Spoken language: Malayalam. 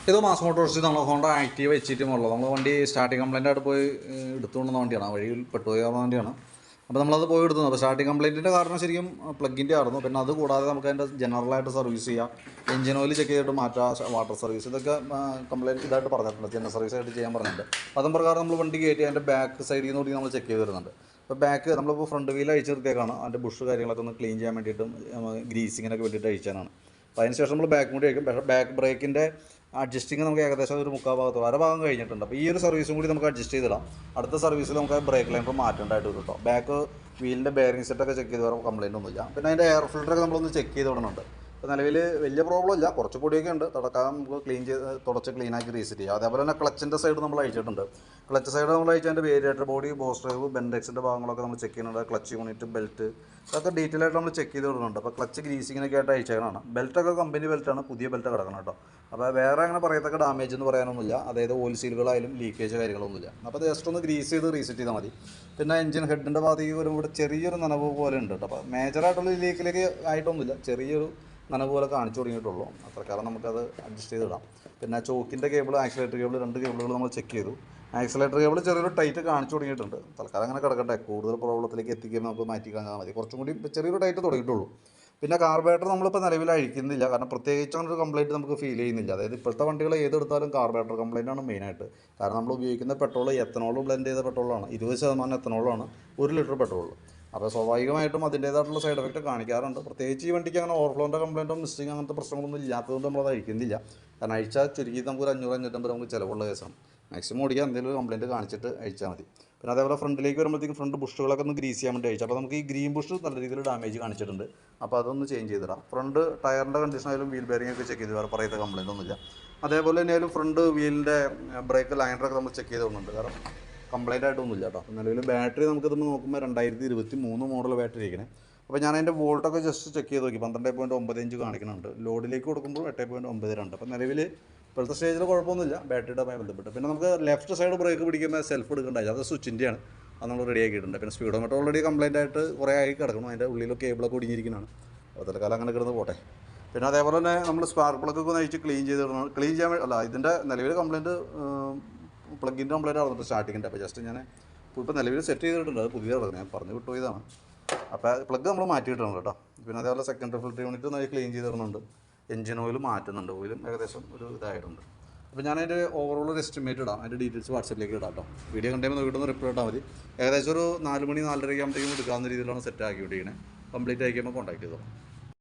ഇത് മാസ് മോട്ടോഴ്സ് നമ്മൾ ഹോണ്ട ആക്റ്റീവ് വെച്ചിട്ടുമുള്ളത് നമ്മൾ വണ്ടി സ്റ്റാർട്ടിങ് കംപ്ലൈൻ്റ് ആയിട്ട് പോയി എടുത്തുകൊണ്ടുവന്ന വണ്ടിയാണ്, ആ വഴിയിൽ പെട്ടുപോയ വണ്ടിയാണ്. അപ്പോൾ നമ്മളത് പോയി എടുത്തു. അപ്പോൾ സ്റ്റാർട്ടിങ് കംപ്ലൈൻറ്റിൻ്റെ കാരണം ശരിക്കും പ്ലഗിൻ്റെ ആയിരുന്നു. പിന്നെ അത് കൂടാതെ നമുക്ക് അതിൻ്റെ ജനറലായിട്ട് സർവീസ് ചെയ്യാം, എഞ്ചിൻ ഓയിൽ ചെക്ക് ചെയ്തിട്ട് മാറ്റാം, വാട്ടർ സർവീസ്, ഇതൊക്കെ കംപ്ലൈൻറ്റ് ഇതായിട്ട് പറഞ്ഞിട്ടുണ്ട്, ജനറൽ സർവീസ് ആയിട്ട് ചെയ്യാൻ പറഞ്ഞിട്ടുണ്ട്. അതും പ്രകാരം നമ്മൾ വണ്ടി കയറ്റി അതിൻ്റെ ബാക്ക് സൈഡിൽ നിന്ന് കൂടി നമ്മൾ ചെക്ക് ചെയ്ത് വരുന്നുണ്ട്. അപ്പോൾ ബാക്ക് നമ്മളിപ്പോൾ ഫ്രണ്ട് വീൽ അഴിച്ച് നിർത്തിയേക്കാണ്, അതിൻ്റെ ബുഷ് കാര്യങ്ങളൊക്കെ ഒന്ന് ക്ലീൻ ചെയ്യാൻ വേണ്ടിയിട്ടും ഗ്രീസിങ്ങിനൊക്കെ വേണ്ടിയിട്ട് അഴിച്ചാനാണ്. അപ്പോൾ അതിന് ശേഷം നമ്മൾ ബാക്ക് കൂടി അഴിക്കും. പക്ഷേ ബാക്ക് ബ്രേക്കിൻ്റെ അഡ്ജസ്റ്റിങ് നമുക്ക് ഏകദേശം ഒരു 3/4 ഭാഗത്ത് അരഭാഗം കഴിഞ്ഞിട്ടുണ്ട്. അപ്പോൾ ഈ ഒരു സർവീസും കൂടി നമുക്ക് അഡ്ജസ്റ്റ് ചെയ്തിടാം. അടുത്ത സർവീസിൽ നമുക്ക് ബ്രേക്ക് ലൈൻ മാറ്റേണ്ടതായിട്ട് വരും കേട്ടോ. ബാക്ക് വീലിൻ്റെ ബെയറിംഗ് സെറ്റൊക്കെ ചെക്ക് ചെയ്ത് വേറെ കംപ്ലയിൻ്റ് ഒന്നുമില്ല. പിന്നെ അതിൻ്റെ എയർ ഫിൽറ്ററൊക്കെ നമ്മളൊന്ന് ചെക്ക് ചെയ്ത് വിടുന്നുണ്ട്. ഇപ്പോൾ നിലവിൽ വലിയ പ്രോബ്ലം ഇല്ല, കുറച്ച് പൊടിയൊക്കെ ഉണ്ട്, തുടക്കാൻ നമുക്ക് തുടച്ച് ക്ലീനാക്കി റീസെറ്റ് ചെയ്യാം. അതേപോലെ തന്നെ ക്ലച്ചിൻ്റെ സൈഡ് നമ്മൾ അഴിച്ചിട്ടുണ്ട്. ക്ലച്ച് സൈഡ് നമ്മൾ അഴിച്ചതിൻ്റെ വേരിയേറ്റർ ബോഡി, ബോസ് ഡ്രൈവ്, ബെൻഡെക്സിൻ്റെ ഭാഗങ്ങളൊക്കെ നമ്മൾ ചെക്ക് ചെയ്യുന്നുണ്ട്. ക്ലച്ച് യൂണിറ്റ്, ബെൽറ്റ്, അതൊക്കെ ഡീറ്റെയിൽ ആയിട്ട് നമ്മൾ ചെക്ക് ചെയ്ത് വിടുന്നുണ്ട്. അപ്പോൾ ക്ലച്ച് ഗ്രീസിങ്ങിനൊക്കെ ആയിട്ട് അയച്ചതാണ്. ബെൽറ്റൊക്കെ കമ്പനി ബെൽറ്റാണ്, പുതിയ ബെൽറ്റ് കിടക്കണം കേട്ടോ. അപ്പോൾ വേറെ അങ്ങനെ പറയത്തക്ക ഡാമേജ് എന്ന് പറയാനൊന്നുമില്ല, അതായത് ഓയിൽ സീലുകളായാലും ലീക്കേജ് കാര്യങ്ങളൊന്നുമില്ല. അപ്പോൾ ജസ്റ്റ് ഒന്ന് ഗ്രീസ് ചെയ്ത് റീസെറ്റ് ചെയ്താൽ മതി. പിന്നെ എഞ്ചിൻ ഹെഡിൻ്റെ ഭാഗത്തേക്ക് വരുമ്പോൾ ഇവിടെ ചെറിയൊരു നനവ് പോലെ ഉണ്ട് കേട്ടോ. അപ്പോൾ മേജറായിട്ടുള്ള ലീക്കിലേക്ക് ആയിട്ടൊന്നുമില്ല, ചെറിയൊരു നനവ് പോലെ കാണിച്ചു തുടങ്ങിയിട്ടുള്ളൂ. അത്രക്കാലം നമുക്കത് അഡ്ജസ്റ്റ് ചെയ്തിടാം. പിന്നെ ചോക്കിൻ്റെ കേബിൾ, ആക്സിലേറ്റർ കേബിൾ, 2 കേബിളുകൾ നമ്മൾ ചെക്ക് ചെയ്തു. ആക്സിലേറ്റർ കേബിൾ ചെറിയൊരു ടൈറ്റ് കാണിച്ചു തുടങ്ങിയിട്ടുണ്ട്. തൽക്കാലം അങ്ങനെ കിടക്കട്ടെ, കൂടുതൽ പ്രോബ്ലത്തിലേക്ക് എത്തിക്കുമ്പോൾ നമുക്ക് മാറ്റി കളഞ്ഞാൽ മതി. കുറച്ചും കൂടി ചെറിയൊരു ടൈറ്റ് തുടങ്ങിയിട്ടുള്ളൂ. പിന്നെ കാർബറേറ്റർ നമ്മളിപ്പോൾ നിലവിൽ അഴിക്കുന്നില്ല, കാരണം പ്രത്യേകിച്ച് അങ്ങനെ ഒരു കംപ്ലയിൻറ്റ് നമുക്ക് ഫീൽ ചെയ്യുന്നില്ല. അതായത് ഇപ്പോഴത്തെ വണ്ടികൾ ഏതെടുത്താലും കാർബറേറ്റർ കംപ്ലയിൻ്റാണ് മെയിനായിട്ട്. കാരണം നമ്മൾ ഉപയോഗിക്കുന്ന പെട്രോൾ എത്തനോൾ ബ്ലെൻഡ് ചെയ്ത പെട്രോളാണ്, 20% എത്തനോളാണ് 1 ലിറ്റർ പെട്രോൾ. അപ്പോൾ സ്വാഭാവികമായിട്ടും അതിൻ്റേതായിട്ടുള്ള സൈഡ് എഫക്റ്റ് കാണിക്കാറുണ്ട്. പ്രത്യേകിച്ച് ഈ വണ്ടിക്ക് അങ്ങനെ ഓവർഫ്ലോൻ്റെ കംപ്ലയിൻറ്റോ മിസ്സിങ് അങ്ങനത്തെ പ്രശ്നങ്ങളൊന്നും ഇല്ലാത്തതുകൊണ്ട് നമ്മളത് അഴിക്കുന്നില്ല. കാരണം അഴിച്ചാൽ ചുരുക്കി നമുക്ക് ഒരു 500-550 നമുക്ക് ചിലവുള്ള കേസാണ്. മാക്സിമം ഓടിക്കാൻ എന്തെങ്കിലും ഒരു കംപ്ലയിൻറ്റ് കാണിച്ചിട്ട് അഴിച്ചാൽ മതി. പിന്നെ അതേപോലെ ഫ്രണ്ടിലേക്ക് വരുമ്പോഴത്തേക്കും ഫ്രണ്ട് ബുഷുകളൊക്കെ ഒന്ന് ഗ്രീസ് ചെയ്യാൻ വേണ്ടി അഴിച്ചു. അപ്പോൾ നമുക്ക് ഈ ഗ്രീൻ ബുഷ് നല്ല രീതിയിൽ ഡാമേജ് കാണിച്ചിട്ടുണ്ട്. അപ്പോൾ അതൊന്ന് ചേഞ്ച് ചെയ്തിടാം. ഫ്രണ്ട് ടയറിൻ്റെ കണ്ടീഷനായാലും വീൽ ബെയറിംഗ് ഒക്കെ ചെക്ക് ചെയ്ത് വേറെ പറയുന്ന കംപ്ലയിൻ്റ് ഒന്നുമില്ല. അതേപോലെ തന്നെയായാലും ഫ്രണ്ട് വീലിൻ്റെ ബ്രേക്ക് ലൈനറൊക്കെ നമ്മൾ ചെക്ക് ചെയ്തുകൊണ്ടുണ്ട്, കാരണം കംപ്ലയിൻ്റ് ആയിട്ടൊന്നുമില്ല കേട്ടോ. നിലവിൽ ബാറ്ററി നമുക്കിതൊന്ന് നോക്കുമ്പോൾ 2023 മോഡൽ ബാറ്ററി ഇരിക്കണേ. അപ്പോൾ ഞാൻ അതിൻ്റെ വോൾട്ടൊക്കെ ജസ്റ്റ് ചെക്ക് ചെയ്ത് നോക്കി, 12.95 കാണിക്കുന്നുണ്ട്. ലോഡിലേക്ക് കൊടുക്കുമ്പോൾ 8.92. അപ്പോൾ നിലവിൽ ഇപ്പോഴത്തെ സ്റ്റേജിൽ കുഴപ്പമൊന്നുമില്ല ബാറ്ററിയുമായി ബന്ധപ്പെട്ട്. പിന്നെ നമുക്ക് ലെഫ്റ്റ് സൈഡ് ബ്രേക്ക് പിടിക്കുമ്പോൾ സെൽഫ് എടുക്കേണ്ടത്, അത് സ്വിച്ചിൻ്റെയാണ്, അത് നമ്മൾ റെഡി ആക്കിയിട്ടുണ്ട്. പിന്നെ സ്പീഡോമീറ്റർ ഓൾറെഡി കംപ്ലയിൻ്റ് ആയിട്ട് കുറേ ആയി കിടക്കണം, അതിൻ്റെ ഉള്ളിൽ കേബിളൊക്കെ ഒടിഞ്ഞിരിക്കുന്നതാണ്. അപ്പോൾ തൽക്കാലം അങ്ങനെ കിടന്ന് പോട്ടെ. പിന്നെ അതേപോലെ തന്നെ നമ്മൾ സ്പാർക്ക് പ്ലഗൊക്കെ ഒന്ന് അഴിച്ച് ക്ലീൻ ചെയ്യാൻ അല്ല, ഇതിൻ്റെ നിലവിൽ കംപ്ലയിൻറ്റ് പ്ലഗിൻ്റെ കംപ്ലയിൻ്റ് ആയിരുന്നു സ്റ്റാർട്ടിങ്ങിൻ്റെ. അപ്പോൾ ജസ്റ്റ് ഞാൻ ഇപ്പോൾ നിലവിൽ സെറ്റ് ചെയ്തിട്ടുണ്ട്, അത് പുതിയ കിടക്കുന്നത്, ഞാൻ പറഞ്ഞു വിട്ടുപോയതാണ്. അപ്പോൾ പ്ലഗ് നമ്മൾ മാറ്റിയിട്ടുണ്ട് കേട്ടോ. പിന്നെ അതേപോലെ സെക്കൻഡറി ഫിൽറ്റർ യൂണിറ്റ് ഒന്ന് ക്ലീൻ ചെയ്തിടുന്നുണ്ട്. എഞ്ചിൻ ഓയിൽ മാറ്റുന്നുണ്ട്, ഓയിലും ഏകദേശം ഒരു ഇതായിട്ടുണ്ട്. അപ്പോൾ ഞാനതിൻ്റെ ഓവറോൾ ഒരു എസ്റ്റിമേറ്റ് ഇടാം, അതിൻ്റെ ഡീറ്റെയിൽസ് വാട്സപ്പിലേക്ക് ഇടാം കേട്ടോ. വീഡിയോ കണ്ടുമ്പോൾ നോക്കിയിട്ടൊന്ന് റിപ്ലൈ ഇട്ടാൽ മതി. ഏകദേശം ഒരു 4 മണി 4:30 ആകുമ്പോഴത്തേക്കും എടുക്കാവുന്ന രീതിയിലാണ് സെറ്റ് ആക്കി വിട്ടിരിക്കുന്നത്. കംപ്ലീറ്റ് ആക്കിയപ്പോൾ കോൺടാക്ട് ചെയ്തോ.